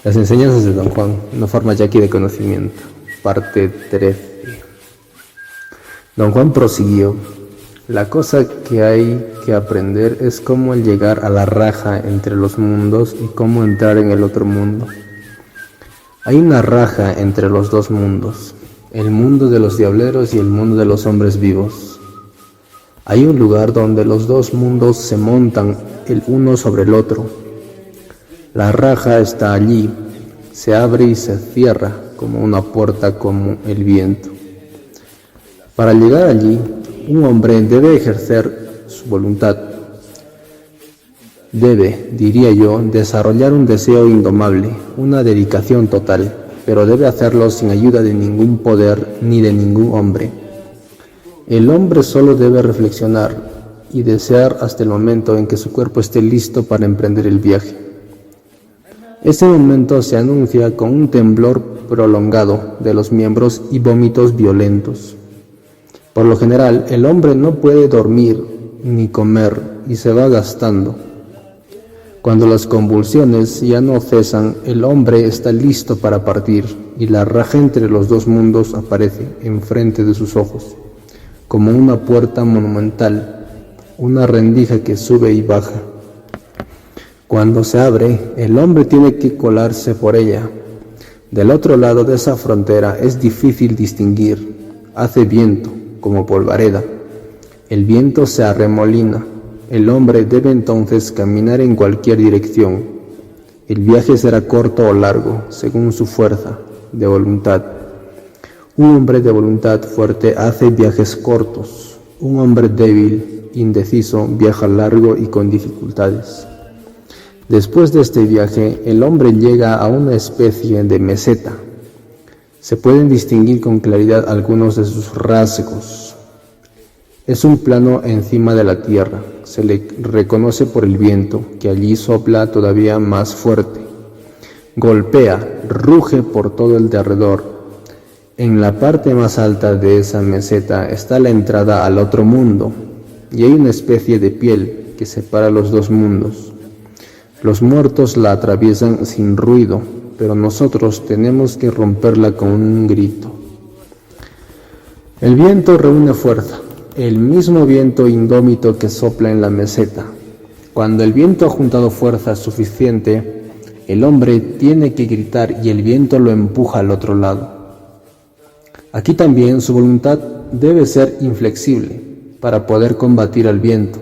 Las enseñanzas de Don Juan, una forma yaqui de conocimiento, parte 13. Don Juan prosiguió: la cosa que hay que aprender es cómo llegar a la raja entre los mundos y cómo entrar en el otro mundo. Hay una raja entre los dos mundos, el mundo de los diableros y el mundo de los hombres vivos. Hay un lugar donde los dos mundos se montan el uno sobre el otro. La raja está allí, se abre y se cierra como una puerta, como el viento. Para llegar allí, un hombre debe ejercer su voluntad. Debe, diría yo, desarrollar un deseo indomable, una dedicación total, pero debe hacerlo sin ayuda de ningún poder ni de ningún hombre. El hombre solo debe reflexionar y desear hasta el momento en que su cuerpo esté listo para emprender el viaje. Ese momento se anuncia con un temblor prolongado de los miembros y vómitos violentos. Por lo general, el hombre no puede dormir ni comer y se va gastando. Cuando las convulsiones ya no cesan, el hombre está listo para partir y la raja entre los dos mundos aparece enfrente de sus ojos, como una puerta monumental, una rendija que sube y baja. Cuando se abre, el hombre tiene que colarse por ella. Del otro lado de esa frontera es difícil distinguir. Hace viento, como polvareda. El viento se arremolina. El hombre debe entonces caminar en cualquier dirección. El viaje será corto o largo, según su fuerza de voluntad. Un hombre de voluntad fuerte hace viajes cortos. Un hombre débil, indeciso, viaja largo y con dificultades. Después de este viaje, el hombre llega a una especie de meseta. Se pueden distinguir con claridad algunos de sus rasgos. Es un plano encima de la tierra. Se le reconoce por el viento, que allí sopla todavía más fuerte. Golpea, ruge por todo el derredor. En la parte más alta de esa meseta está la entrada al otro mundo, y hay una especie de piel que separa los dos mundos. Los muertos la atraviesan sin ruido, pero nosotros tenemos que romperla con un grito. El viento reúne fuerza, el mismo viento indómito que sopla en la meseta. Cuando el viento ha juntado fuerza suficiente, el hombre tiene que gritar y el viento lo empuja al otro lado. Aquí también su voluntad debe ser inflexible para poder combatir al viento.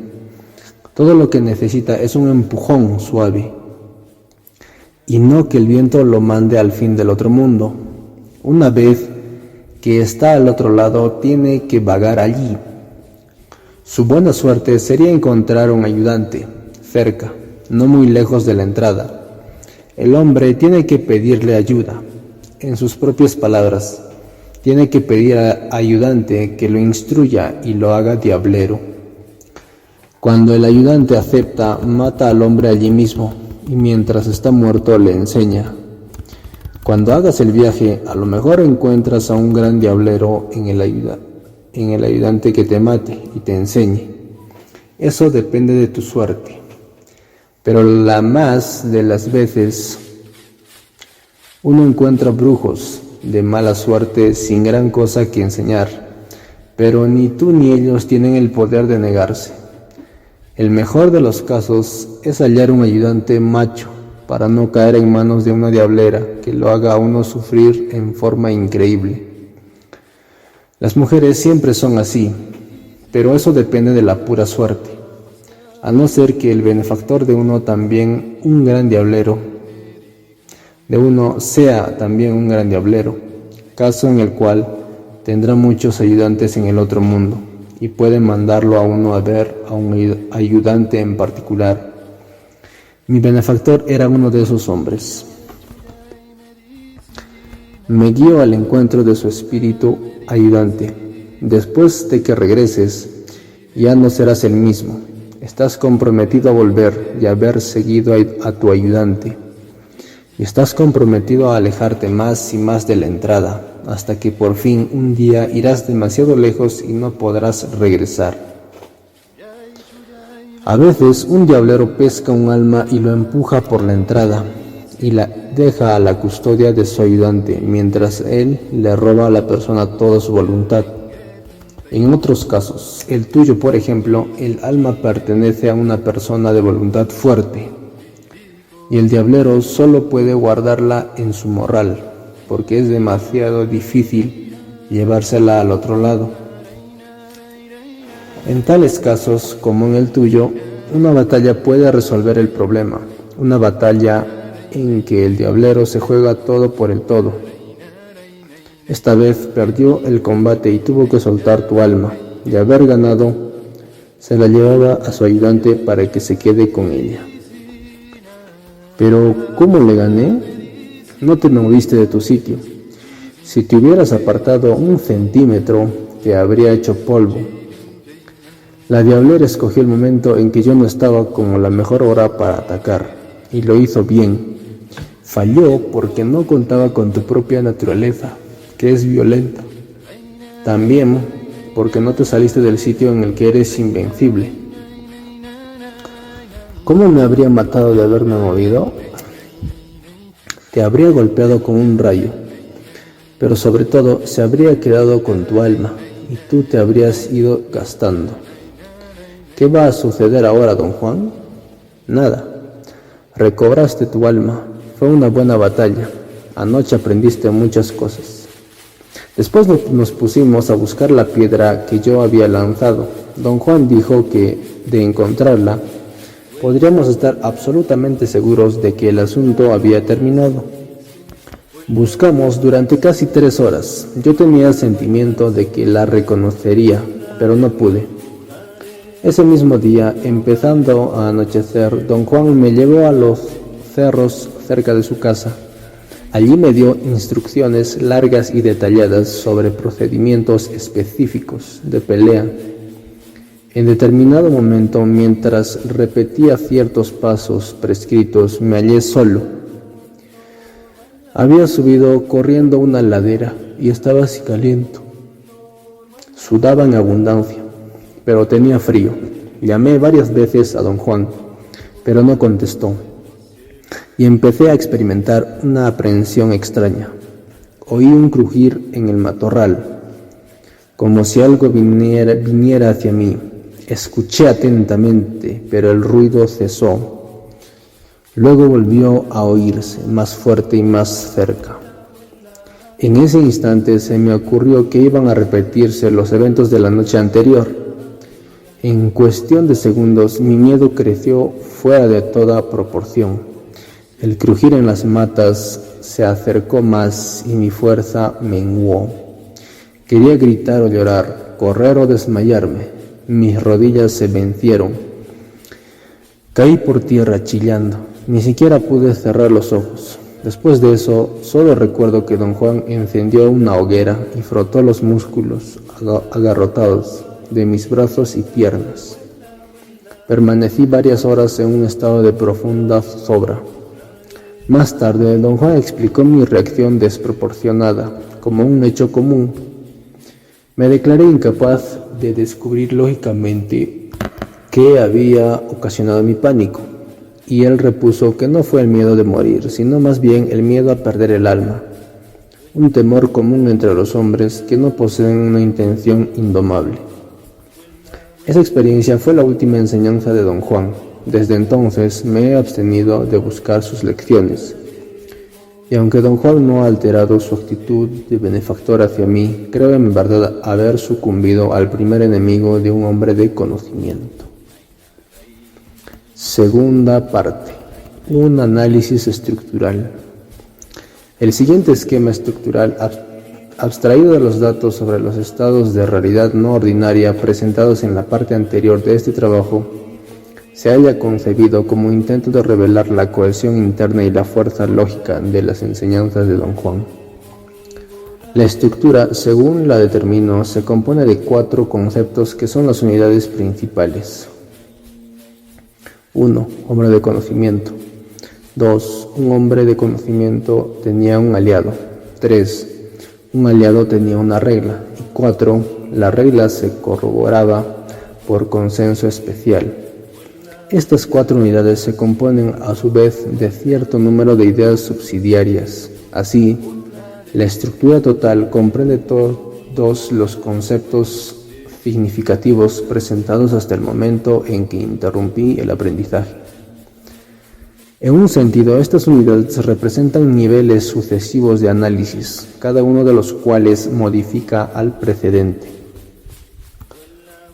Todo lo que necesita es un empujón suave, y no que el viento lo mande al fin del otro mundo. Una vez que está al otro lado, tiene que vagar allí. Su buena suerte sería encontrar un ayudante cerca, no muy lejos de la entrada. El hombre tiene que pedirle ayuda. En sus propias palabras, tiene que pedir al ayudante que lo instruya y lo haga diablero. Cuando el ayudante acepta, mata al hombre allí mismo, y mientras está muerto le enseña. Cuando hagas el viaje, a lo mejor encuentras a un gran diablero en el ayudante que te mate y te enseñe. Eso depende de tu suerte. Pero la más de las veces, uno encuentra brujos de mala suerte sin gran cosa que enseñar, pero ni tú ni ellos tienen el poder de negarse. El mejor de los casos es hallar un ayudante macho para no caer en manos de una diablera que lo haga a uno sufrir en forma increíble. Las mujeres siempre son así, pero eso depende de la pura suerte, a no ser que el benefactor de uno también un gran diablero, de uno sea también un gran diablero, caso en el cual tendrá muchos ayudantes en el otro mundo. Y puede mandarlo a uno a ver a un ayudante en particular. Mi benefactor era uno de esos hombres. Me guío al encuentro de su espíritu ayudante. Después de que regreses, ya no serás el mismo. Estás comprometido a volver y a haber seguido a tu ayudante. Y estás comprometido a alejarte más y más de la entrada, hasta que por fin un día irás demasiado lejos y no podrás regresar. A veces un diablero pesca un alma y lo empuja por la entrada. y la deja a la custodia de su ayudante, mientras él le roba a la persona toda su voluntad. En otros casos, el tuyo por ejemplo, el alma pertenece a una persona de voluntad fuerte, y el diablero solo puede guardarla en su morral, porque es demasiado difícil llevársela al otro lado. En tales casos, como en el tuyo, una batalla puede resolver el problema, una batalla en que el diablero se juega todo por el todo. Esta vez perdió el combate y tuvo que soltar tu alma. De haber ganado, se la llevaba a su ayudante para que se quede con ella. Pero, ¿cómo le gané? No te moviste de tu sitio. Si te hubieras apartado 1 centímetro, te habría hecho polvo. La diablera escogió el momento en que yo no estaba como la mejor hora para atacar, y lo hizo bien. Falló porque no contaba con tu propia naturaleza, que es violenta. También porque no te saliste del sitio en el que eres invencible. ¿Cómo me habría matado de haberme movido? Te habría golpeado con un rayo, pero sobre todo se habría quedado con tu alma, y tú te habrías ido gastando. ¿Qué va a suceder ahora, don Juan? Nada. Recobraste tu alma. Fue una buena batalla. Anoche aprendiste muchas cosas. Después nos pusimos a buscar la piedra que yo había lanzado. Don Juan dijo que, de encontrarla, podríamos estar absolutamente seguros de que el asunto había terminado. Buscamos durante casi 3 horas. Yo tenía el sentimiento de que la reconocería, pero no pude. Ese mismo día, empezando a anochecer, don Juan me llevó a los cerros cerca de su casa. Allí me dio instrucciones largas y detalladas sobre procedimientos específicos de pelea. En determinado momento, mientras repetía ciertos pasos prescritos, me hallé solo. Había subido corriendo una ladera y estaba caliente. Sudaba en abundancia, pero tenía frío. Llamé varias veces a don Juan, pero no contestó, y empecé a experimentar una aprehensión extraña. Oí un crujir en el matorral, como si algo viniera hacia mí. Escuché atentamente, pero el ruido cesó. Luego volvió a oírse, más fuerte y más cerca. En ese instante se me ocurrió que iban a repetirse los eventos de la noche anterior. En cuestión de segundos, mi miedo creció fuera de toda proporción. El crujir en las matas se acercó más y mi fuerza menguó. Quería gritar o llorar, correr o desmayarme. Mis rodillas se vencieron. Caí por tierra chillando. Ni siquiera pude cerrar los ojos. Después de eso, solo recuerdo que don Juan encendió una hoguera y frotó los músculos agarrotados de mis brazos y piernas. Permanecí varias horas en un estado de profunda zozobra. Más tarde, don Juan explicó mi reacción desproporcionada como un hecho común. Me declaré incapaz de descubrir lógicamente qué había ocasionado mi pánico, y él repuso que no fue el miedo de morir, sino más bien el miedo a perder el alma, un temor común entre los hombres que no poseen una intención indomable. Esa experiencia fue la última enseñanza de don Juan. Desde entonces me he abstenido de buscar sus lecciones. Y aunque don Juan no ha alterado su actitud de benefactor hacia mí, creo en verdad haber sucumbido al primer enemigo de un hombre de conocimiento. Segunda parte. Un análisis estructural. El siguiente esquema estructural abstraído de los datos sobre los estados de realidad no ordinaria presentados en la parte anterior de este trabajo, se haya concebido como intento de revelar la cohesión interna y la fuerza lógica de las enseñanzas de don Juan. La estructura, según la determino, se compone de 4 conceptos que son las unidades principales. 1. Hombre de conocimiento. 2. Un hombre de conocimiento tenía un aliado. 3. Un aliado tenía una regla. Y 4. La regla se corroboraba por consenso especial. Estas 4 unidades se componen a su vez de cierto número de ideas subsidiarias. Así, la estructura total comprende todos los conceptos significativos presentados hasta el momento en que interrumpí el aprendizaje. En un sentido, estas unidades representan niveles sucesivos de análisis, cada uno de los cuales modifica al precedente.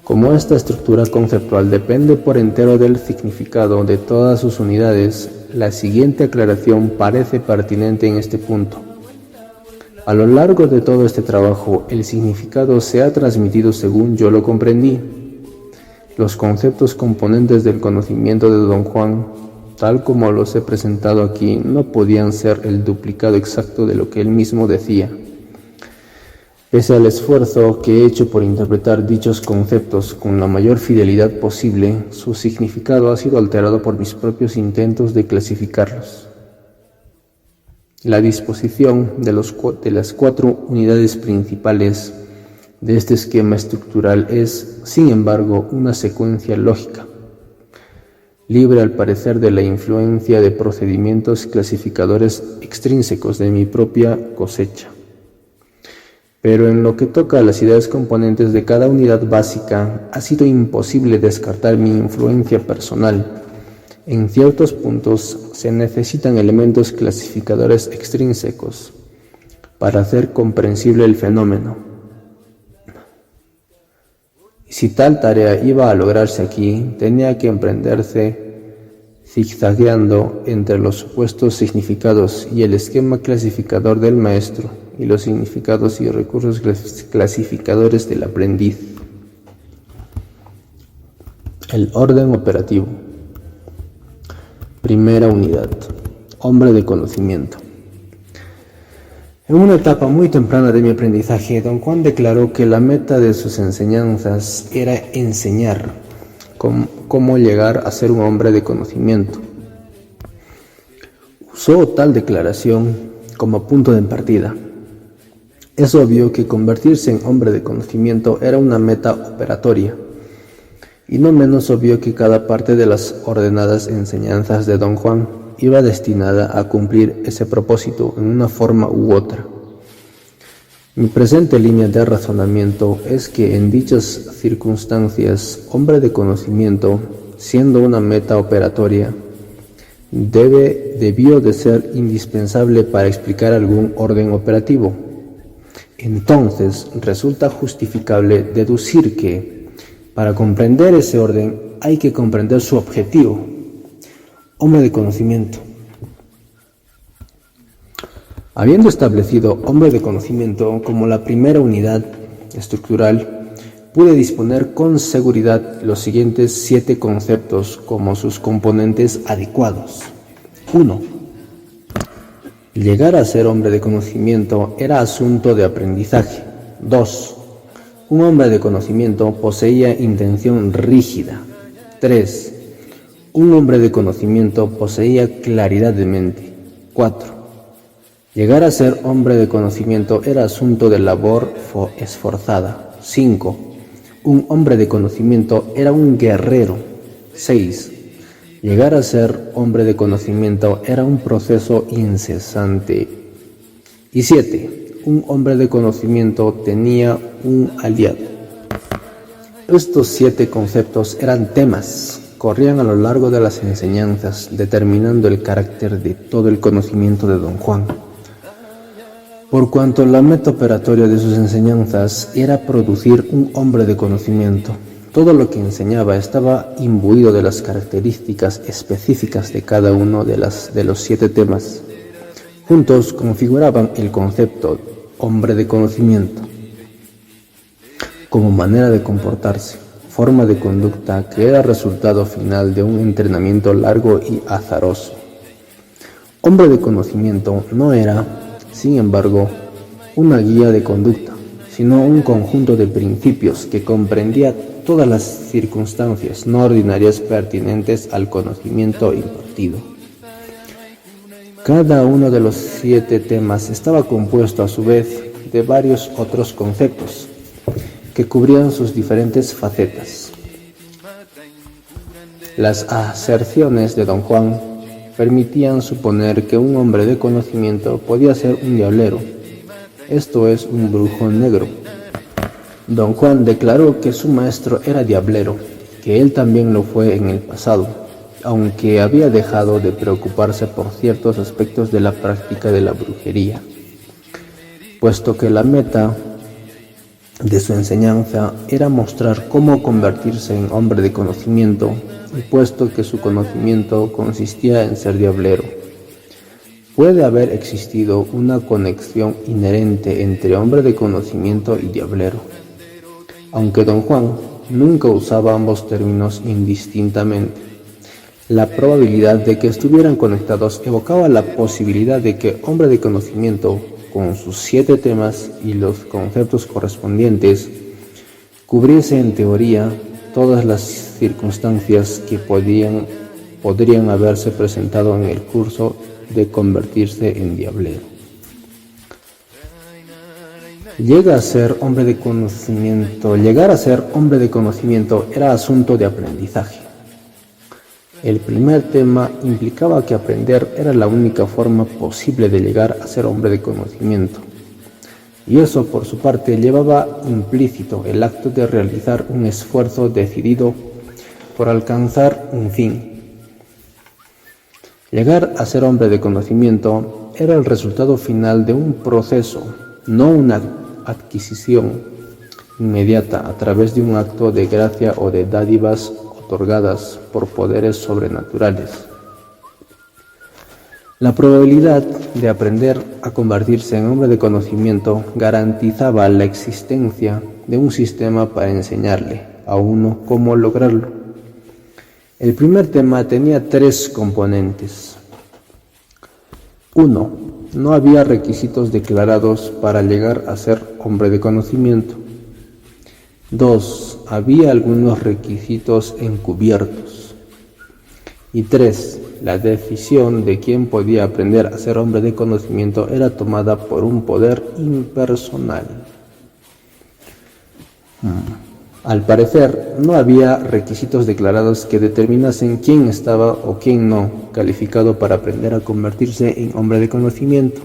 Como esta estructura conceptual depende por entero del significado de todas sus unidades, la siguiente aclaración parece pertinente en este punto. A lo largo de todo este trabajo, el significado se ha transmitido según yo lo comprendí. Los conceptos componentes del conocimiento de Don Juan, tal como los he presentado aquí, no podían ser el duplicado exacto de lo que él mismo decía. Pese al esfuerzo que he hecho por interpretar dichos conceptos con la mayor fidelidad posible, su significado ha sido alterado por mis propios intentos de clasificarlos. La disposición de las 4 unidades principales de este esquema estructural es, sin embargo, una secuencia lógica, libre al parecer de la influencia de procedimientos clasificadores extrínsecos de mi propia cosecha. Pero en lo que toca a las ideas componentes de cada unidad básica, ha sido imposible descartar mi influencia personal. En ciertos puntos se necesitan elementos clasificadores extrínsecos para hacer comprensible el fenómeno. Si tal tarea iba a lograrse aquí, tenía que emprenderse zigzagueando entre los supuestos significados y el esquema clasificador del maestro y los significados y recursos clasificadores del aprendiz. El orden operativo. Primera unidad. Hombre de conocimiento. En una etapa muy temprana de mi aprendizaje, Don Juan declaró que la meta de sus enseñanzas era enseñar cómo llegar a ser un hombre de conocimiento. Usó tal declaración como punto de partida. Es obvio que convertirse en hombre de conocimiento era una meta operatoria, y no menos obvio que cada parte de las ordenadas enseñanzas de Don Juan iba destinada a cumplir ese propósito en una forma u otra. Mi presente línea de razonamiento es que en dichas circunstancias, hombre de conocimiento, siendo una meta operatoria, debió de ser indispensable para explicar algún orden operativo. Entonces, resulta justificable deducir que, para comprender ese orden, hay que comprender su objetivo. Hombre de conocimiento. Habiendo establecido hombre de conocimiento como la primera unidad estructural, pude disponer con seguridad los siguientes 7 conceptos como sus componentes adecuados. 1. Llegar a ser hombre de conocimiento era asunto de aprendizaje. 2. Un hombre de conocimiento poseía intención rígida. 3. Un hombre de conocimiento poseía claridad de mente. 4. Llegar a ser hombre de conocimiento era asunto de labor esforzada. 5. Un hombre de conocimiento era un guerrero. 6. Llegar a ser hombre de conocimiento era un proceso incesante. Y 7. Un hombre de conocimiento tenía un aliado. Estos 7 conceptos eran temas, corrían a lo largo de las enseñanzas, determinando el carácter de todo el conocimiento de Don Juan. Por cuanto la meta operatoria de sus enseñanzas era producir un hombre de conocimiento, todo lo que enseñaba estaba imbuido de las características específicas de cada uno de los 7 temas. Juntos configuraban el concepto hombre de conocimiento como manera de comportarse, forma de conducta que era resultado final de un entrenamiento largo y azaroso. Hombre de conocimiento no era, sin embargo, una guía de conducta, sino un conjunto de principios que comprendía todas las circunstancias no ordinarias pertinentes al conocimiento impartido. Cada uno de los 7 temas estaba compuesto a su vez de varios otros conceptos que cubrían sus diferentes facetas. Las aserciones de don Juan permitían suponer que un hombre de conocimiento podía ser un diablero, esto es, un brujo negro. Don Juan declaró que su maestro era diablero, que él también lo fue en el pasado, aunque había dejado de preocuparse por ciertos aspectos de la práctica de la brujería, puesto que la meta de su enseñanza era mostrar cómo convertirse en hombre de conocimiento, y puesto que su conocimiento consistía en ser diablero. Puede haber existido una conexión inherente entre hombre de conocimiento y diablero, aunque don Juan nunca usaba ambos términos indistintamente. La probabilidad de que estuvieran conectados evocaba la posibilidad de que hombre de conocimiento, con sus 7 temas y los conceptos correspondientes, cubriese en teoría todas las circunstancias que podrían haberse presentado en el curso de convertirse en diablero. Llegar a ser hombre de conocimiento era asunto de aprendizaje. El primer tema implicaba que aprender era la única forma posible de llegar a ser hombre de conocimiento. Y eso, por su parte, llevaba implícito el acto de realizar un esfuerzo decidido por alcanzar un fin. Llegar a ser hombre de conocimiento era el resultado final de un proceso, no una adquisición inmediata a través de un acto de gracia o de dádivas otorgadas por poderes sobrenaturales. La probabilidad de aprender a convertirse en hombre de conocimiento garantizaba la existencia de un sistema para enseñarle a uno cómo lograrlo. El primer tema tenía 3 componentes. 1. No había requisitos declarados para llegar a ser hombre de conocimiento. 2. Había algunos requisitos encubiertos. Y 3. La decisión de quién podía aprender a ser hombre de conocimiento era tomada por un poder impersonal. Al parecer, no había requisitos declarados que determinasen quién estaba o quién no calificado para aprender a convertirse en hombre de conocimiento.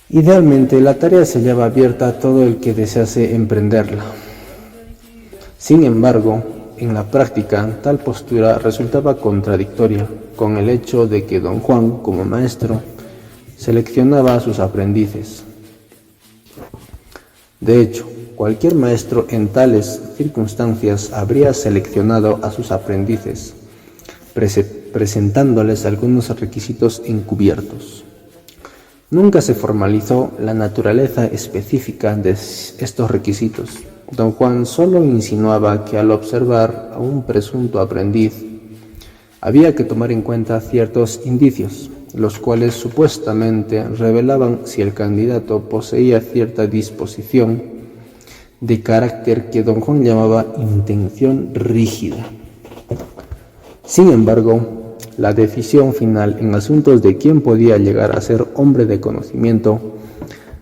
Idealmente, la tarea se hallaba abierta a todo el que desease emprenderla. Sin embargo, en la práctica, tal postura resultaba contradictoria con el hecho de que don Juan, como maestro, seleccionaba a sus aprendices. De hecho, cualquier maestro en tales circunstancias habría seleccionado a sus aprendices, presentándoles algunos requisitos encubiertos. Nunca se formalizó la naturaleza específica de estos requisitos. Don Juan solo insinuaba que al observar a un presunto aprendiz había que tomar en cuenta ciertos indicios, los cuales supuestamente revelaban si el candidato poseía cierta disposición de carácter que don Juan llamaba intención rígida. Sin embargo, la decisión final en asuntos de quién podía llegar a ser hombre de conocimiento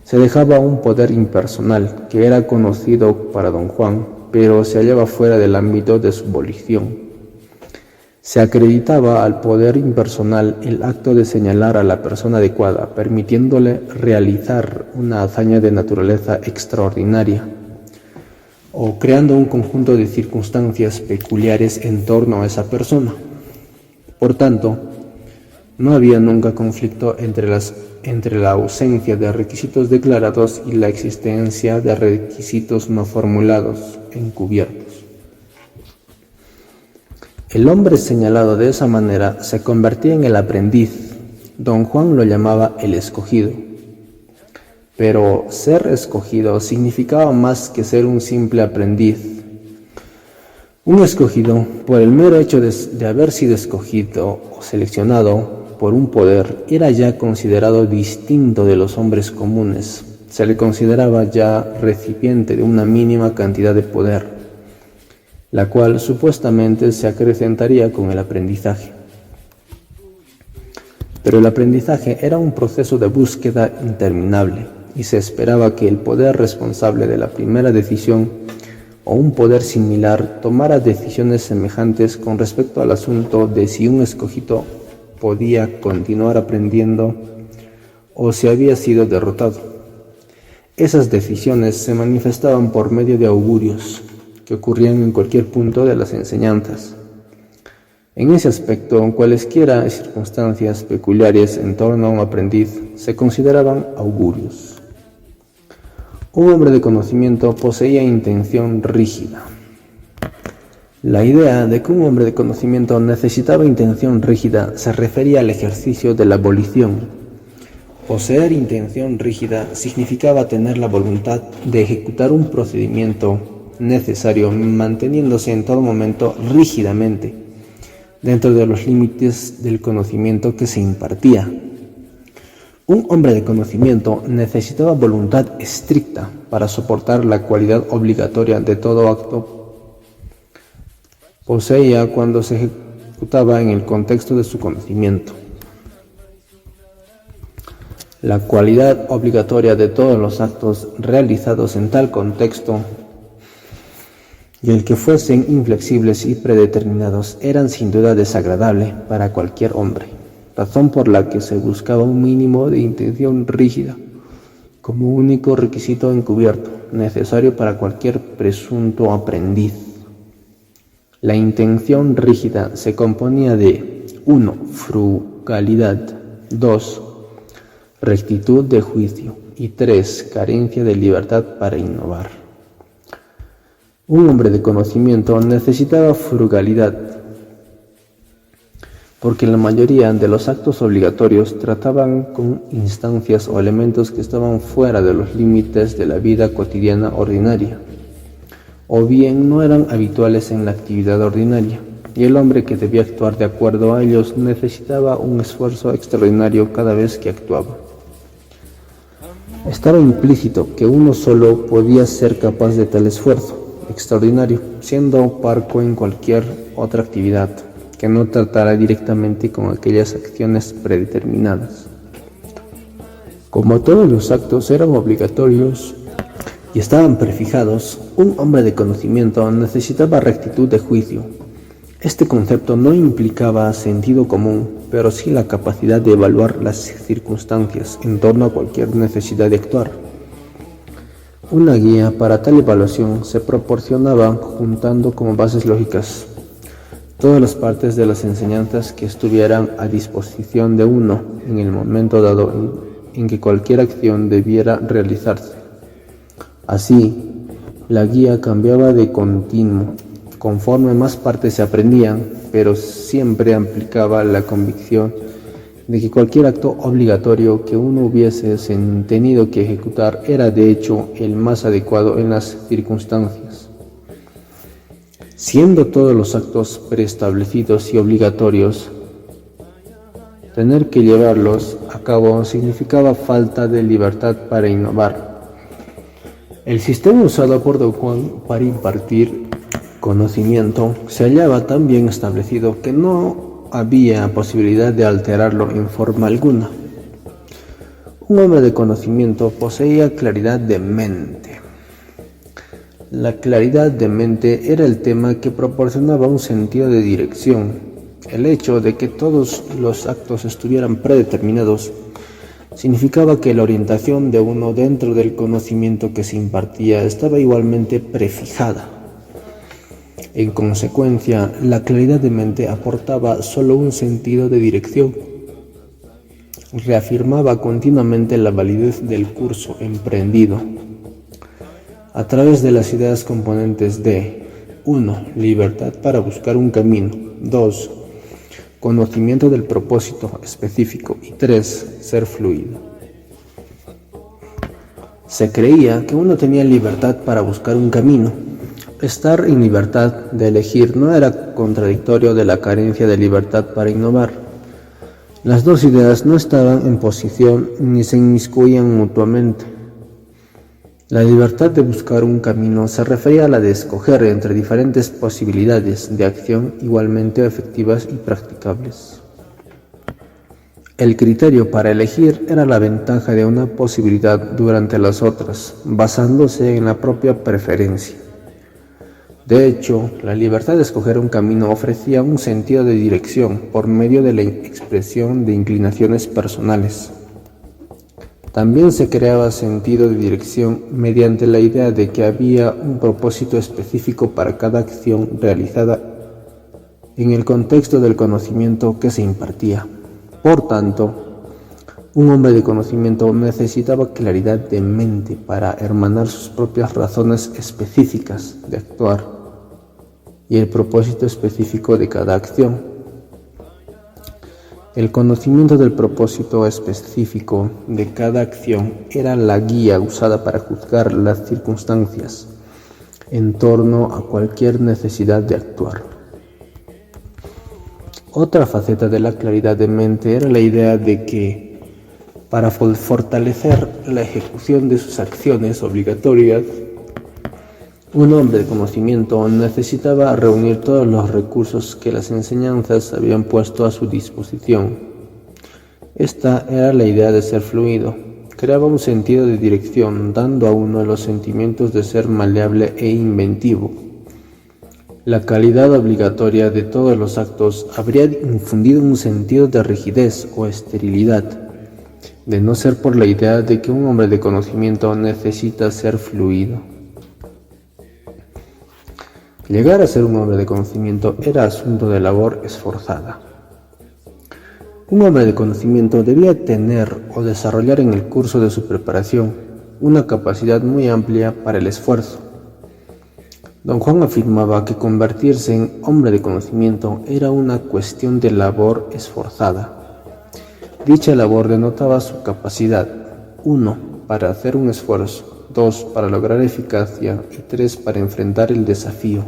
se dejaba a un poder impersonal que era conocido para don Juan, pero se hallaba fuera del ámbito de su volición. Se acreditaba al poder impersonal el acto de señalar a la persona adecuada, permitiéndole realizar una hazaña de naturaleza extraordinaria, o creando un conjunto de circunstancias peculiares en torno a esa persona. Por tanto, no había nunca conflicto entre la ausencia de requisitos declarados y la existencia de requisitos no formulados, encubiertos. El hombre señalado de esa manera se convertía en el aprendiz. Don Juan lo llamaba el escogido. Pero ser escogido significaba más que ser un simple aprendiz. Un escogido, por el mero hecho de haber sido escogido o seleccionado por un poder, era ya considerado distinto de los hombres comunes. Se le consideraba ya recipiente de una mínima cantidad de poder, la cual supuestamente se acrecentaría con el aprendizaje. Pero el aprendizaje era un proceso de búsqueda interminable, y se esperaba que el poder responsable de la primera decisión o un poder similar tomara decisiones semejantes con respecto al asunto de si un escogido podía continuar aprendiendo o si había sido derrotado. Esas decisiones se manifestaban por medio de augurios que ocurrían en cualquier punto de las enseñanzas. En ese aspecto, cualesquiera circunstancias peculiares en torno a un aprendiz se consideraban augurios. Un hombre de conocimiento poseía intención rígida. La idea de que un hombre de conocimiento necesitaba intención rígida se refería al ejercicio de la volición. Poseer intención rígida significaba tener la voluntad de ejecutar un procedimiento necesario, manteniéndose en todo momento rígidamente dentro de los límites del conocimiento que se impartía. Un hombre de conocimiento necesitaba voluntad estricta para soportar la cualidad obligatoria de todo acto poseía cuando se ejecutaba en el contexto de su conocimiento. La cualidad obligatoria de todos los actos realizados en tal contexto y el que fuesen inflexibles y predeterminados eran sin duda desagradable para cualquier hombre, razón por la que se buscaba un mínimo de intención rígida como único requisito encubierto necesario para cualquier presunto aprendiz. La intención rígida se componía de 1. Frugalidad, 2. Rectitud de juicio y 3. Carencia de libertad para innovar. Un hombre de conocimiento necesitaba frugalidad, porque la mayoría de los actos obligatorios trataban con instancias o elementos que estaban fuera de los límites de la vida cotidiana ordinaria, o bien no eran habituales en la actividad ordinaria, y el hombre que debía actuar de acuerdo a ellos necesitaba un esfuerzo extraordinario cada vez que actuaba. Estaba implícito que uno solo podía ser capaz de tal esfuerzo extraordinario, siendo parco en cualquier otra actividad que no tratara directamente con aquellas acciones predeterminadas. Como todos los actos eran obligatorios y estaban prefijados, un hombre de conocimiento necesitaba rectitud de juicio. Este concepto no implicaba sentido común, pero sí la capacidad de evaluar las circunstancias en torno a cualquier necesidad de actuar. Una guía para tal evaluación se proporcionaba juntando como bases lógicas todas las partes de las enseñanzas que estuvieran a disposición de uno en el momento dado en que cualquier acción debiera realizarse. Así, la guía cambiaba de continuo conforme más partes se aprendían, pero siempre implicaba la convicción de que cualquier acto obligatorio que uno hubiese tenido que ejecutar era de hecho el más adecuado en las circunstancias. Siendo todos los actos preestablecidos y obligatorios, tener que llevarlos a cabo significaba falta de libertad para innovar. El sistema usado por Don Juan para impartir conocimiento se hallaba tan bien establecido que no había posibilidad de alterarlo en forma alguna. Un hombre de conocimiento poseía claridad de mente. La claridad de mente era el tema que proporcionaba un sentido de dirección. El hecho de que todos los actos estuvieran predeterminados significaba que la orientación de uno dentro del conocimiento que se impartía estaba igualmente prefijada. En consecuencia, la claridad de mente aportaba solo un sentido de dirección. Reafirmaba continuamente la validez del curso emprendido a través de las ideas componentes de 1. Libertad para buscar un camino, 2. Conocimiento del propósito específico y 3. Ser fluido. Se creía que uno tenía libertad para buscar un camino. Estar en libertad de elegir no era contradictorio de la carencia de libertad para innovar. Las dos ideas no estaban en posición ni se inmiscuían mutuamente. La libertad de buscar un camino se refería a la de escoger entre diferentes posibilidades de acción igualmente efectivas y practicables. El criterio para elegir era la ventaja de una posibilidad durante las otras, basándose en la propia preferencia. De hecho, la libertad de escoger un camino ofrecía un sentido de dirección por medio de la expresión de inclinaciones personales. También se creaba sentido de dirección mediante la idea de que había un propósito específico para cada acción realizada en el contexto del conocimiento que se impartía. Por tanto, un hombre de conocimiento necesitaba claridad de mente para hermanar sus propias razones específicas de actuar y el propósito específico de cada acción. El conocimiento del propósito específico de cada acción era la guía usada para juzgar las circunstancias en torno a cualquier necesidad de actuar. Otra faceta de la claridad de mente era la idea de que, para fortalecer la ejecución de sus acciones obligatorias, un hombre de conocimiento necesitaba reunir todos los recursos que las enseñanzas habían puesto a su disposición. Esta era la idea de ser fluido. Creaba un sentido de dirección, dando a uno los sentimientos de ser maleable e inventivo. La calidad obligatoria de todos los actos habría infundido un sentido de rigidez o esterilidad, de no ser por la idea de que un hombre de conocimiento necesita ser fluido. Llegar a ser un hombre de conocimiento era asunto de labor esforzada. Un hombre de conocimiento debía tener o desarrollar en el curso de su preparación una capacidad muy amplia para el esfuerzo. Don Juan afirmaba que convertirse en hombre de conocimiento era una cuestión de labor esforzada. Dicha labor denotaba su capacidad, 1, para hacer un esfuerzo, 2, para lograr eficacia y 3, para enfrentar el desafío.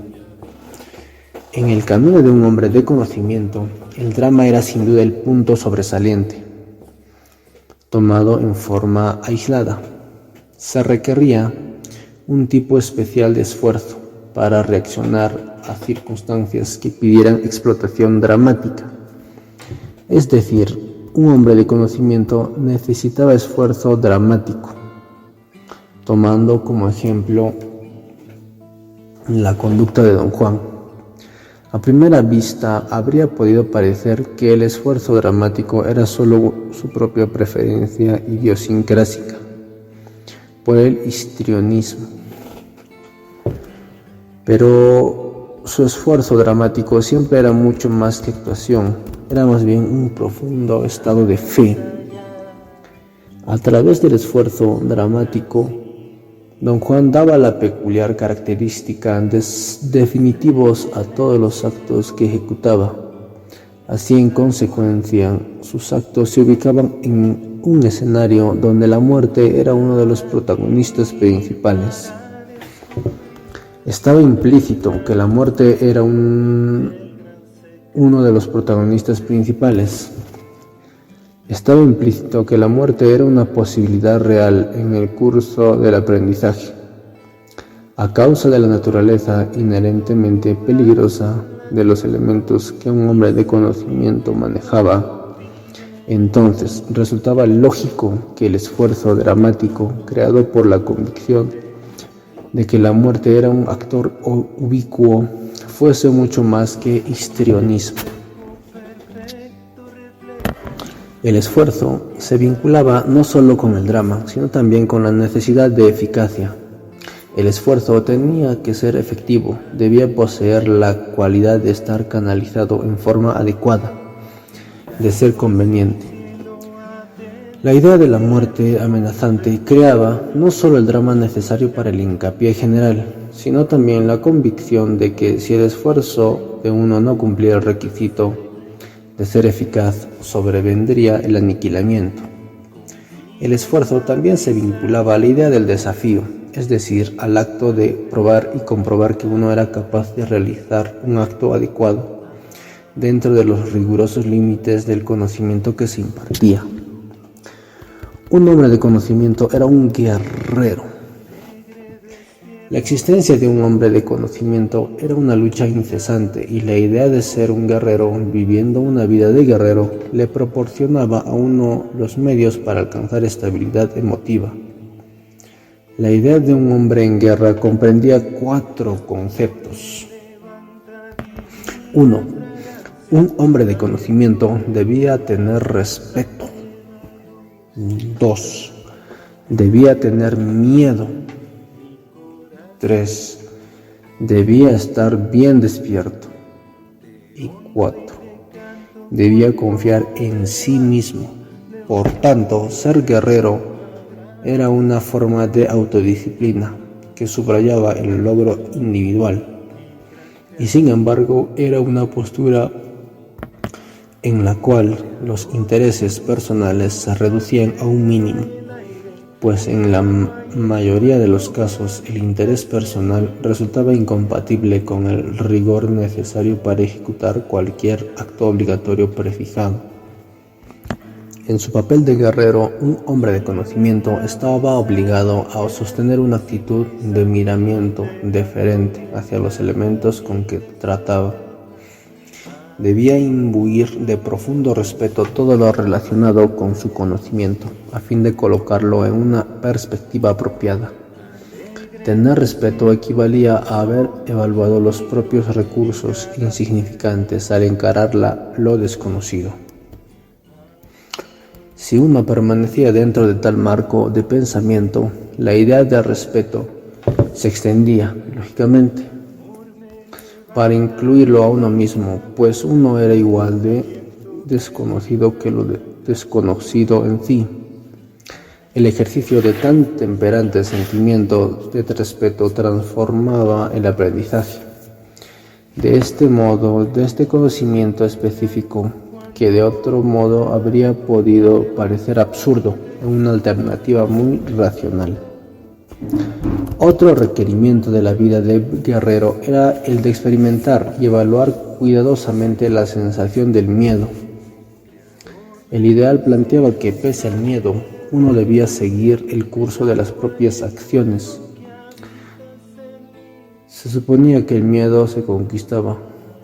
En el camino de un hombre de conocimiento, el drama era sin duda el punto sobresaliente, tomado en forma aislada. Se requería un tipo especial de esfuerzo para reaccionar a circunstancias que pidieran explotación dramática. Es decir, un hombre de conocimiento necesitaba esfuerzo dramático, tomando como ejemplo la conducta de Don Juan. A primera vista habría podido parecer que el esfuerzo dramático era solo su propia preferencia idiosincrásica por el histrionismo, pero su esfuerzo dramático siempre era mucho más que actuación, era más bien un profundo estado de fe. A través del esfuerzo dramático, Don Juan daba la peculiar característica definitivos a todos los actos que ejecutaba. Así, en consecuencia, sus actos se ubicaban en un escenario donde la muerte era uno de los protagonistas principales. Estaba implícito que la muerte era uno de los protagonistas principales. Estaba implícito que la muerte era una posibilidad real en el curso del aprendizaje, a causa de la naturaleza inherentemente peligrosa de los elementos que un hombre de conocimiento manejaba. Entonces resultaba lógico que el esfuerzo dramático, creado por la convicción de que la muerte era un actor ubicuo, fuese mucho más que histrionismo. El esfuerzo se vinculaba no solo con el drama, sino también con la necesidad de eficacia. El esfuerzo tenía que ser efectivo, debía poseer la cualidad de estar canalizado en forma adecuada, de ser conveniente. La idea de la muerte amenazante creaba no solo el drama necesario para el hincapié general, sino también la convicción de que si el esfuerzo de uno no cumplía el requisito de ser eficaz, sobrevendría el aniquilamiento. El esfuerzo también se vinculaba a la idea del desafío, es decir, al acto de probar y comprobar que uno era capaz de realizar un acto adecuado dentro de los rigurosos límites del conocimiento que se impartía. Un hombre de conocimiento era un guerrero. La existencia de un hombre de conocimiento era una lucha incesante y la idea de ser un guerrero viviendo una vida de guerrero le proporcionaba a uno los medios para alcanzar estabilidad emotiva. La idea de un hombre en guerra comprendía 4 conceptos. 1. Un hombre de conocimiento debía tener respeto. 2. Debía tener miedo. 3. Debía estar bien despierto. Y 4. Debía confiar en sí mismo. Por tanto, ser guerrero era una forma de autodisciplina que subrayaba el logro individual y sin embargo era una postura en la cual los intereses personales se reducían a un mínimo, pues en la mayoría de los casos el interés personal resultaba incompatible con el rigor necesario para ejecutar cualquier acto obligatorio prefijado. En su papel de guerrero, un hombre de conocimiento estaba obligado a sostener una actitud de miramiento deferente hacia los elementos con que trataba. Debía imbuir de profundo respeto todo lo relacionado con su conocimiento, a fin de colocarlo en una perspectiva apropiada. Tener respeto equivalía a haber evaluado los propios recursos insignificantes al encarar lo desconocido. Si uno permanecía dentro de tal marco de pensamiento, la idea de respeto se extendía, lógicamente, para incluirlo a uno mismo, pues uno era igual de desconocido que lo desconocido en sí. El ejercicio de tan temperante sentimiento de respeto transformaba el aprendizaje. De este modo, de este conocimiento específico, que de otro modo habría podido parecer absurdo, en una alternativa muy racional. Otro requerimiento de la vida de guerrero era el de experimentar y evaluar cuidadosamente la sensación del miedo. El ideal planteaba que, pese al miedo, uno debía seguir el curso de las propias acciones. Se suponía que el miedo se conquistaba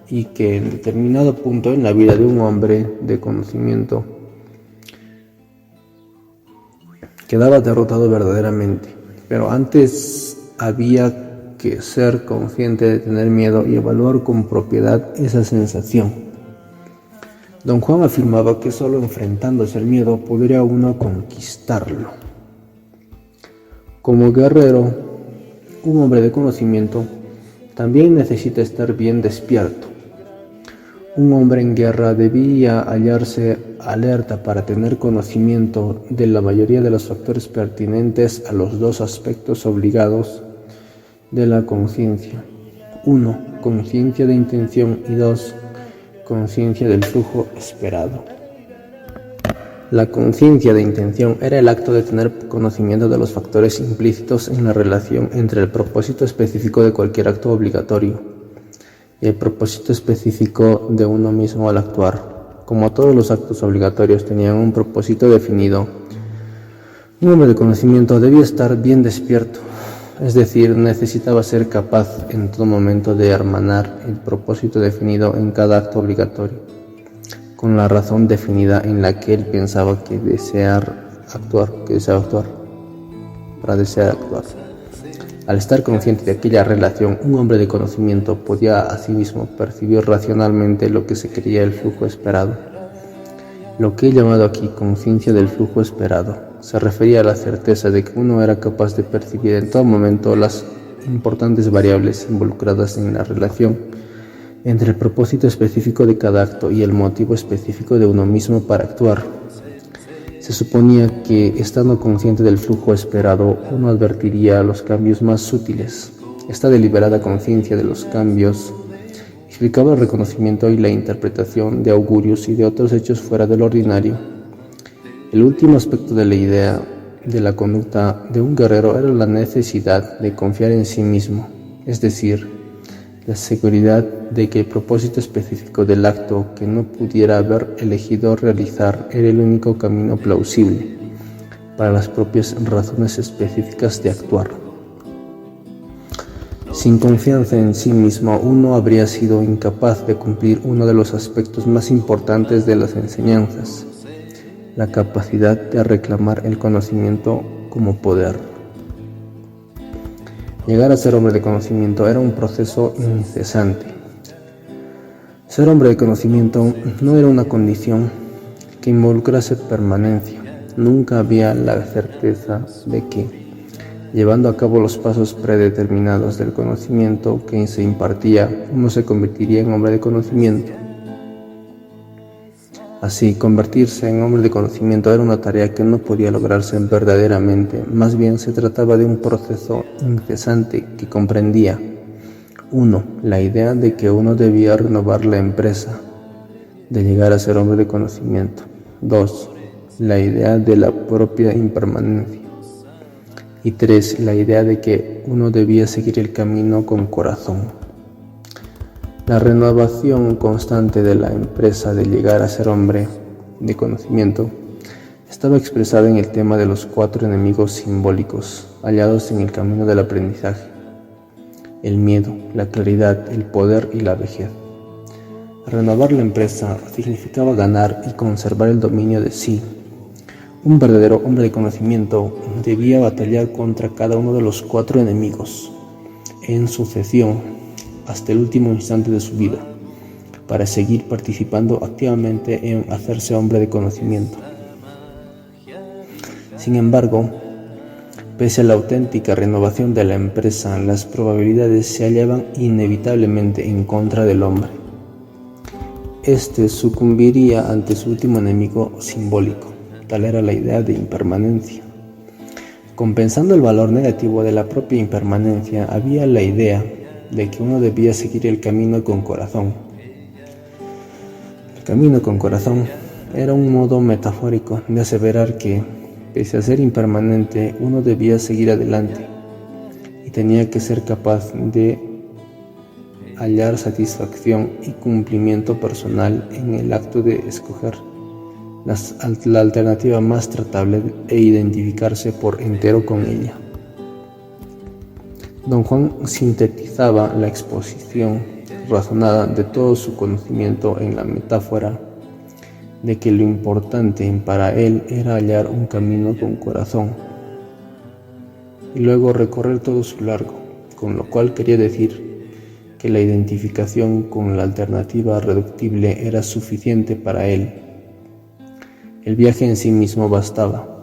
y que en determinado punto en la vida de un hombre de conocimiento quedaba derrotado verdaderamente, pero antes había que ser consciente de tener miedo y evaluar con propiedad esa sensación. Don Juan afirmaba que solo enfrentándose al miedo podría uno conquistarlo. Como guerrero, un hombre de conocimiento también necesita estar bien despierto. Un hombre en guerra debía hallarse alerta para tener conocimiento de la mayoría de los factores pertinentes a los 2 aspectos obligados de la conciencia. 1. Conciencia de intención y 2. Conciencia del flujo esperado. La conciencia de intención era el acto de tener conocimiento de los factores implícitos en la relación entre el propósito específico de cualquier acto obligatorio y el propósito específico de uno mismo al actuar. Como todos los actos obligatorios tenían un propósito definido, un hombre de conocimiento debía estar bien despierto, es decir, necesitaba ser capaz en todo momento de hermanar el propósito definido en cada acto obligatorio con la razón definida en la que él pensaba que deseaba actuar. Al estar consciente de aquella relación, un hombre de conocimiento podía asimismo percibir racionalmente lo que se creía el flujo esperado. Lo que he llamado aquí conciencia del flujo esperado se refería a la certeza de que uno era capaz de percibir en todo momento las importantes variables involucradas en la relación entre el propósito específico de cada acto y el motivo específico de uno mismo para actuar. Se suponía que, estando consciente del flujo esperado, uno advertiría los cambios más sutiles. Esta deliberada conciencia de los cambios explicaba el reconocimiento y la interpretación de augurios y de otros hechos fuera del ordinario. El último aspecto de la idea de la conducta de un guerrero era la necesidad de confiar en sí mismo, es decir, la seguridad de que el propósito específico del acto que no pudiera haber elegido realizar era el único camino plausible para las propias razones específicas de actuar. Sin confianza en sí mismo, uno habría sido incapaz de cumplir uno de los aspectos más importantes de las enseñanzas, la capacidad de reclamar el conocimiento como poder. Llegar a ser hombre de conocimiento era un proceso incesante. Ser hombre de conocimiento no era una condición que involucrase permanencia. Nunca había la certeza de que, llevando a cabo los pasos predeterminados del conocimiento que se impartía, uno se convertiría en hombre de conocimiento. Así, convertirse en hombre de conocimiento era una tarea que no podía lograrse verdaderamente, más bien se trataba de un proceso incesante que comprendía: 1. La idea de que uno debía renovar la empresa de llegar a ser hombre de conocimiento. 2. La idea de la propia impermanencia. Y 3. La idea de que uno debía seguir el camino con corazón. La renovación constante de la empresa de llegar a ser hombre de conocimiento estaba expresada en el tema de los 4 enemigos simbólicos hallados en el camino del aprendizaje: el miedo, la claridad, el poder y la vejez. Renovar la empresa significaba ganar y conservar el dominio de sí. Un verdadero hombre de conocimiento debía batallar contra cada uno de los 4 enemigos en sucesión hasta el último instante de su vida, para seguir participando activamente en hacerse hombre de conocimiento. Sin embargo, pese a la auténtica renovación de la empresa, las probabilidades se hallaban inevitablemente en contra del hombre. Este sucumbiría ante su último enemigo simbólico, tal era la idea de impermanencia. Compensando el valor negativo de la propia impermanencia, había la idea de que uno debía seguir el camino con corazón. El camino con corazón era un modo metafórico de aseverar que, pese a ser impermanente, uno debía seguir adelante y tenía que ser capaz de hallar satisfacción y cumplimiento personal en el acto de escoger la alternativa más tratable e identificarse por entero con ella. Don Juan sintetizaba la exposición razonada de todo su conocimiento en la metáfora de que lo importante para él era hallar un camino con corazón y luego recorrer todo su largo, con lo cual quería decir que la identificación con la alternativa reductible era suficiente para él. El viaje en sí mismo bastaba.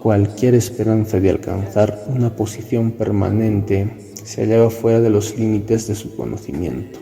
Cualquier esperanza de alcanzar una posición permanente se hallaba fuera de los límites de su conocimiento.